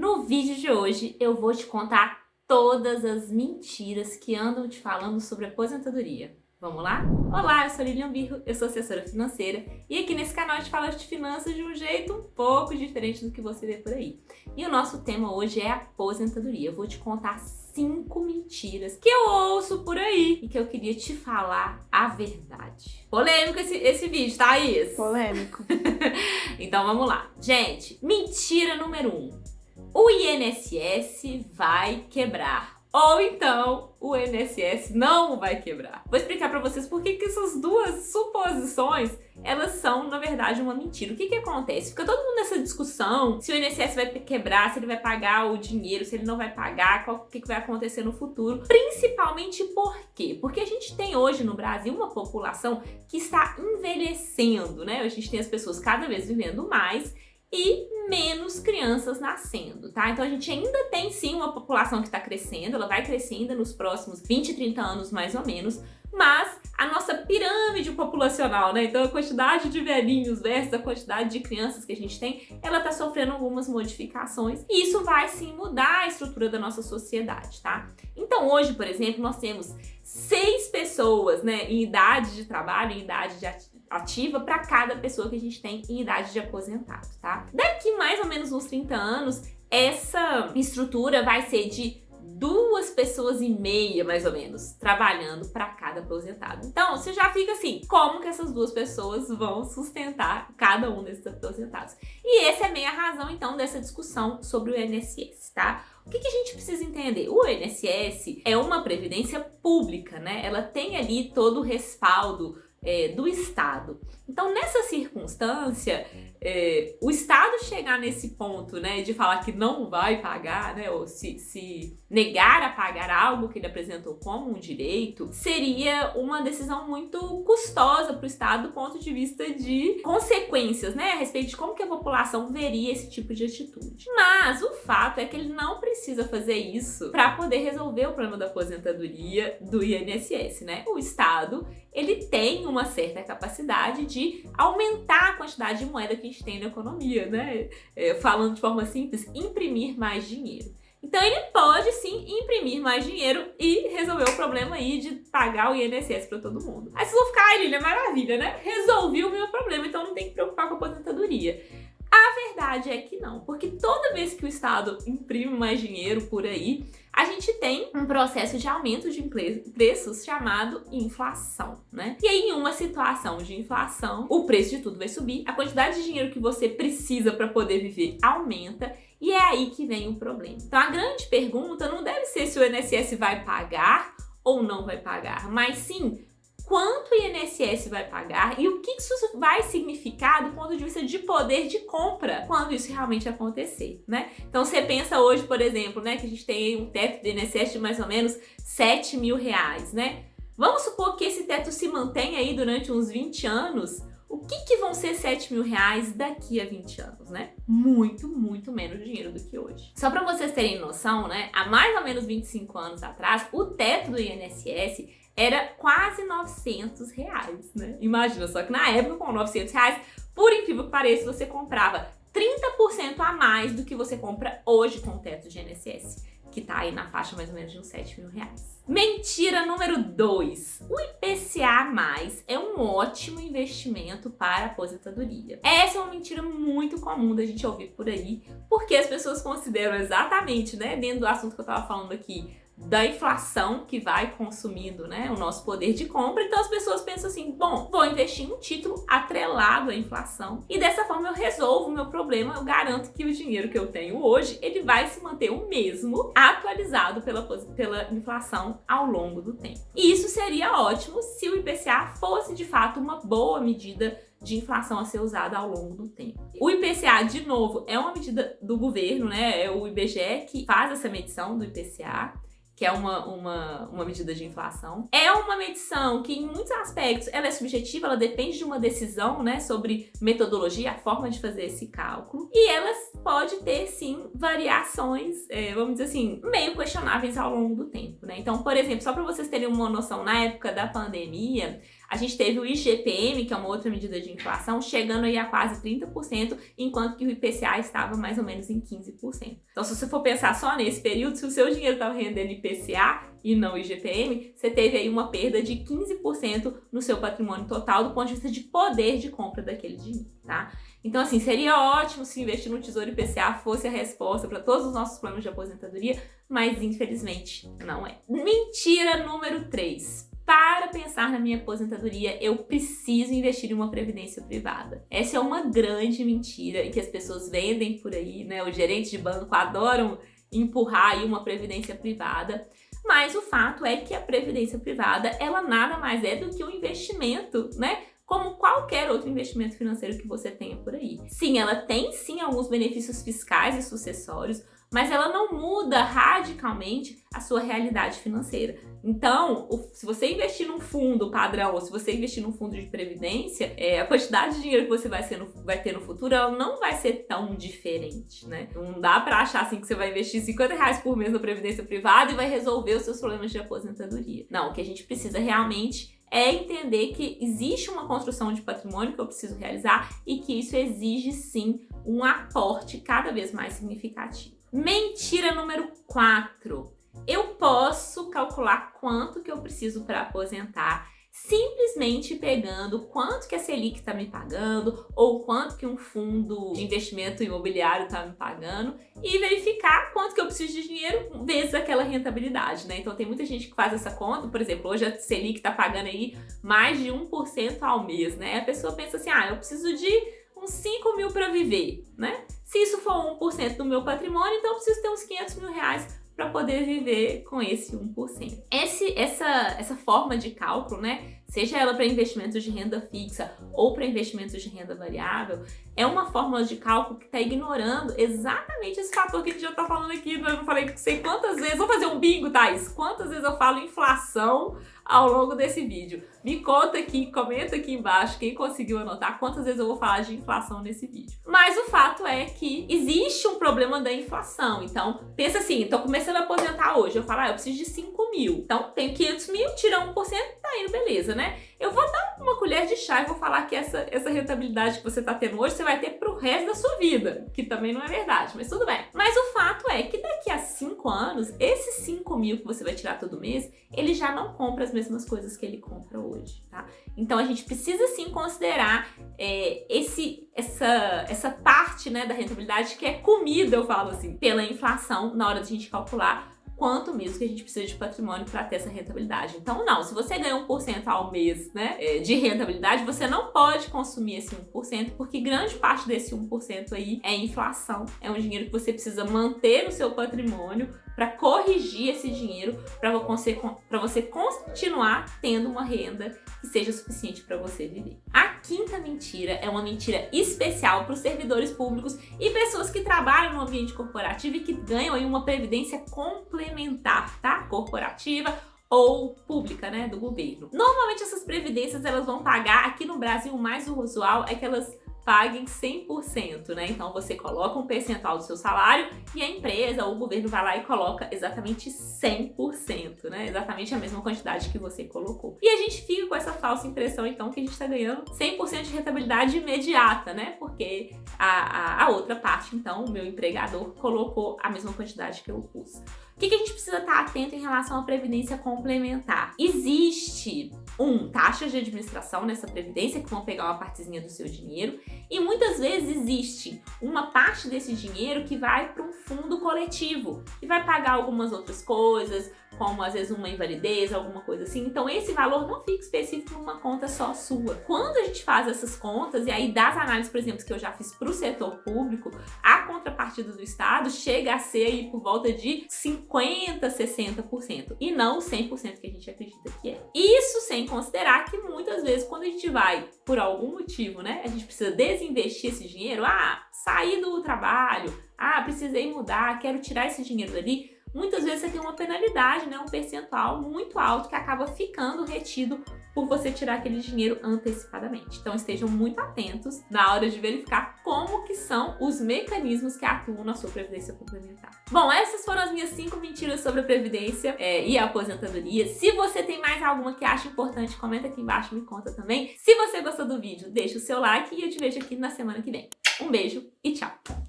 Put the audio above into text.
No vídeo de hoje eu vou te contar todas as mentiras que andam te falando sobre aposentadoria. Vamos lá? Olá, eu sou Lilian Birro, eu sou assessora financeira e aqui nesse canal a gente fala de finanças de um jeito um pouco diferente do que você vê por aí. E o nosso tema hoje é aposentadoria. Eu vou te contar 5 mentiras que eu ouço por aí e que eu queria te falar a verdade. Polêmico esse vídeo, Thaís? Polêmico. Então vamos lá. Gente, mentira número 1. O INSS vai quebrar. Ou então, o INSS não vai quebrar. Vou explicar pra vocês por que essas duas suposições, elas são, na verdade, uma mentira. O que acontece? Fica todo mundo nessa discussão, se o INSS vai quebrar, se ele vai pagar o dinheiro, se ele não vai pagar, o que vai acontecer no futuro. Principalmente por quê? Porque a gente tem hoje no Brasil uma população que está envelhecendo, né? A gente tem as pessoas cada vez vivendo mais e menos crianças nascendo, tá? Então a gente ainda tem sim uma população que está crescendo, ela vai crescer ainda nos próximos 20, 30 anos mais ou menos, mas a nossa pirâmide populacional, né? Então a quantidade de velhinhos versus a quantidade de crianças que a gente tem, ela tá sofrendo algumas modificações e isso vai sim mudar a estrutura da nossa sociedade, tá? Então hoje, por exemplo, nós temos 6 pessoas, né, em idade de trabalho, em idade de ativa para cada pessoa que a gente tem em idade de aposentado, tá? Daqui mais ou menos uns 30 anos, essa estrutura vai ser de 2 pessoas e meia, mais ou menos, trabalhando para cada aposentado. Então, você já fica assim, como que essas 2 pessoas vão sustentar cada um desses aposentados? E essa é meio a razão, então, dessa discussão sobre o INSS, tá? O que a gente precisa entender? O INSS é uma previdência pública, né? Ela tem ali todo o respaldo do Estado. Então, nessa circunstância, o Estado chegar nesse ponto, né, de falar que não vai pagar, né, ou se negar a pagar algo que ele apresentou como um direito, seria uma decisão muito custosa para o Estado do ponto de vista de consequências, né, a respeito de como que a população veria esse tipo de atitude. Mas o fato é que ele não precisa fazer isso para poder resolver o problema da aposentadoria do INSS, né? O Estado, ele tem uma certa capacidade de aumentar a quantidade de moeda que a gente tem na economia, né? Falando de forma simples, imprimir mais dinheiro. Então ele pode sim imprimir mais dinheiro e resolver o problema aí de pagar o INSS para todo mundo. Aí vocês vão ficar, ai, Lília, maravilha, né? Resolvi o meu problema, então não tem que preocupar com a aposentadoria. A verdade é que não, porque toda vez que o Estado imprime mais dinheiro por aí, a gente tem um processo de aumento de preços chamado inflação, né? E aí, em uma situação de inflação, o preço de tudo vai subir, a quantidade de dinheiro que você precisa para poder viver aumenta, e é aí que vem o problema. Então, a grande pergunta não deve ser se o INSS vai pagar ou não vai pagar, mas sim quanto o INSS vai pagar e o que isso vai significar do ponto de vista de poder de compra quando isso realmente acontecer, né? Então você pensa hoje, por exemplo, né, que a gente tem um teto do INSS de mais ou menos R$7 mil, né? Vamos supor que esse teto se mantenha aí durante uns 20 anos. O que vão ser R$7 mil daqui a 20 anos, né? Muito, muito menos dinheiro do que hoje. Só para vocês terem noção, né? Há mais ou menos 25 anos atrás, o teto do INSS era quase R$900, né? Imagina só que na época, com R$900, por incrível que pareça, você comprava 30% a mais do que você compra hoje com o teto de INSS, que tá aí na faixa mais ou menos de uns R$7 mil. Mentira número 2. O IPCA+, é um ótimo investimento para a aposentadoria. Essa é uma mentira muito comum da gente ouvir por aí, porque as pessoas consideram exatamente, né, dentro do assunto que eu tava falando aqui, da inflação que vai consumindo, né, o nosso poder de compra. Então as pessoas pensam assim, bom, vou investir em um título atrelado à inflação e dessa forma eu resolvo o meu problema, eu garanto que o dinheiro que eu tenho hoje, ele vai se manter o mesmo, atualizado pela inflação ao longo do tempo. E isso seria ótimo se o IPCA fosse de fato uma boa medida de inflação a ser usada ao longo do tempo. O IPCA, de novo, é uma medida do governo, né, é o IBGE que faz essa medição do IPCA, que é uma medida de inflação. É uma medição que, em muitos aspectos, ela é subjetiva, ela depende de uma decisão, né, sobre metodologia, a forma de fazer esse cálculo. E ela pode ter, sim, variações, vamos dizer assim, meio questionáveis ao longo do tempo, né? Então, por exemplo, só para vocês terem uma noção, na época da pandemia, a gente teve o IGPM, que é uma outra medida de inflação, chegando aí a quase 30%, enquanto que o IPCA estava mais ou menos em 15%. Então, se você for pensar só nesse período, se o seu dinheiro estava rendendo IPCA e não IGPM, você teve aí uma perda de 15% no seu patrimônio total do ponto de vista de poder de compra daquele dinheiro, tá? Então, assim, seria ótimo se investir no Tesouro IPCA fosse a resposta para todos os nossos planos de aposentadoria, mas infelizmente não é. Mentira número 3. Para pensar na minha aposentadoria, eu preciso investir em uma previdência privada. Essa é uma grande mentira e que as pessoas vendem por aí, né? Os gerentes de banco adoram empurrar aí uma previdência privada. Mas o fato é que a previdência privada, ela nada mais é do que um investimento, né? Como qualquer outro investimento financeiro que você tenha por aí. Sim, ela tem sim alguns benefícios fiscais e sucessórios, mas ela não muda radicalmente a sua realidade financeira. Então, se você investir num fundo padrão ou se você investir num fundo de previdência, a quantidade de dinheiro que você vai ter no futuro, ela não vai ser tão diferente, né? Não dá pra achar assim que você vai investir R$50 por mês na previdência privada e vai resolver os seus problemas de aposentadoria. Não, o que a gente precisa realmente é entender que existe uma construção de patrimônio que eu preciso realizar e que isso exige sim um aporte cada vez mais significativo. Mentira número 4. Eu posso calcular quanto que eu preciso para aposentar simplesmente pegando quanto que a Selic está me pagando ou quanto que um fundo de investimento imobiliário está me pagando e verificar quanto que eu preciso de dinheiro vezes aquela rentabilidade, né? Então tem muita gente que faz essa conta, por exemplo, hoje a Selic está pagando aí mais de 1% ao mês, né? A pessoa pensa assim, eu preciso de uns 5 mil para viver, né? Se isso for 1% do meu patrimônio, então eu preciso ter uns 500 mil reais para poder viver com esse 1%. Essa forma de cálculo, né, seja ela para investimentos de renda fixa ou para investimentos de renda variável, é uma fórmula de cálculo que está ignorando exatamente esse fator que a gente já está falando aqui. Eu não falei não sei quantas vezes. Vou fazer um bingo, Thaís. Quantas vezes eu falo inflação ao longo desse vídeo? Me conta aqui, comenta aqui embaixo quem conseguiu anotar quantas vezes eu vou falar de inflação nesse vídeo. Mas o fato é que existe um problema da inflação. Então, pensa assim, tô começando a aposentar hoje. Eu falo, eu preciso de 5 mil. Então, tenho 500 mil, tira 1%, tá indo, beleza, né? Eu vou dar uma colher de chá e vou falar que essa rentabilidade que você tá tendo hoje, você vai ter pro resto da sua vida. Que também não é verdade, mas tudo bem. Mas o fato é que daqui a 5 anos, esses 5 mil que você vai tirar todo mês, ele já não compra as mesmas coisas que ele compra hoje, tá? Então a gente precisa sim considerar essa parte, né, da rentabilidade que é comida, eu falo assim, pela inflação na hora de a gente calcular quanto mesmo que a gente precisa de patrimônio para ter essa rentabilidade. Então não, se você ganha 1% ao mês, né, de rentabilidade, você não pode consumir esse 1%, porque grande parte desse 1% aí é inflação, é um dinheiro que você precisa manter no seu patrimônio para corrigir esse dinheiro, para você continuar tendo uma renda que seja suficiente para você viver. A quinta mentira é uma mentira especial para os servidores públicos e pessoas que trabalham no ambiente corporativo e que ganham aí uma previdência complementar, tá? Corporativa ou pública, né, do governo. Normalmente essas previdências elas vão pagar, aqui no Brasil o mais usual é que elas paguem 100%, né? Então você coloca um percentual do seu salário e a empresa ou o governo vai lá e coloca exatamente 100%, né? Exatamente a mesma quantidade que você colocou. E a gente fica com essa falsa impressão, então, que a gente tá ganhando 100% de rentabilidade imediata, né? Porque a outra parte, então, o meu empregador colocou a mesma quantidade que eu pus. O que a gente precisa estar atento em relação à previdência complementar? Existe taxas de administração nessa previdência que vão pegar uma partezinha do seu dinheiro e muitas vezes existe uma parte desse dinheiro que vai para um fundo coletivo e vai pagar algumas outras coisas, como às vezes uma invalidez, alguma coisa assim. Então esse valor não fica específico numa conta só sua. Quando a gente faz essas contas, e aí das análises, por exemplo, que eu já fiz para o setor público, a contrapartida do Estado chega a ser aí por volta de 50%, 60% e não 100% que a gente acredita que é. Isso sem considerar que muitas vezes quando a gente vai, por algum motivo, né, a gente precisa desinvestir esse dinheiro, sair do trabalho, precisei mudar, quero tirar esse dinheiro dali, muitas vezes você tem uma penalidade, né, um percentual muito alto que acaba ficando retido por você tirar aquele dinheiro antecipadamente. Então estejam muito atentos na hora de verificar como que são os mecanismos que atuam na sua previdência complementar. Bom, essas foram as minhas 5 mentiras sobre a previdência e a aposentadoria. Se você tem mais alguma que acha importante, comenta aqui embaixo e me conta também. Se você gostou do vídeo, deixa o seu like e eu te vejo aqui na semana que vem. Um beijo e tchau!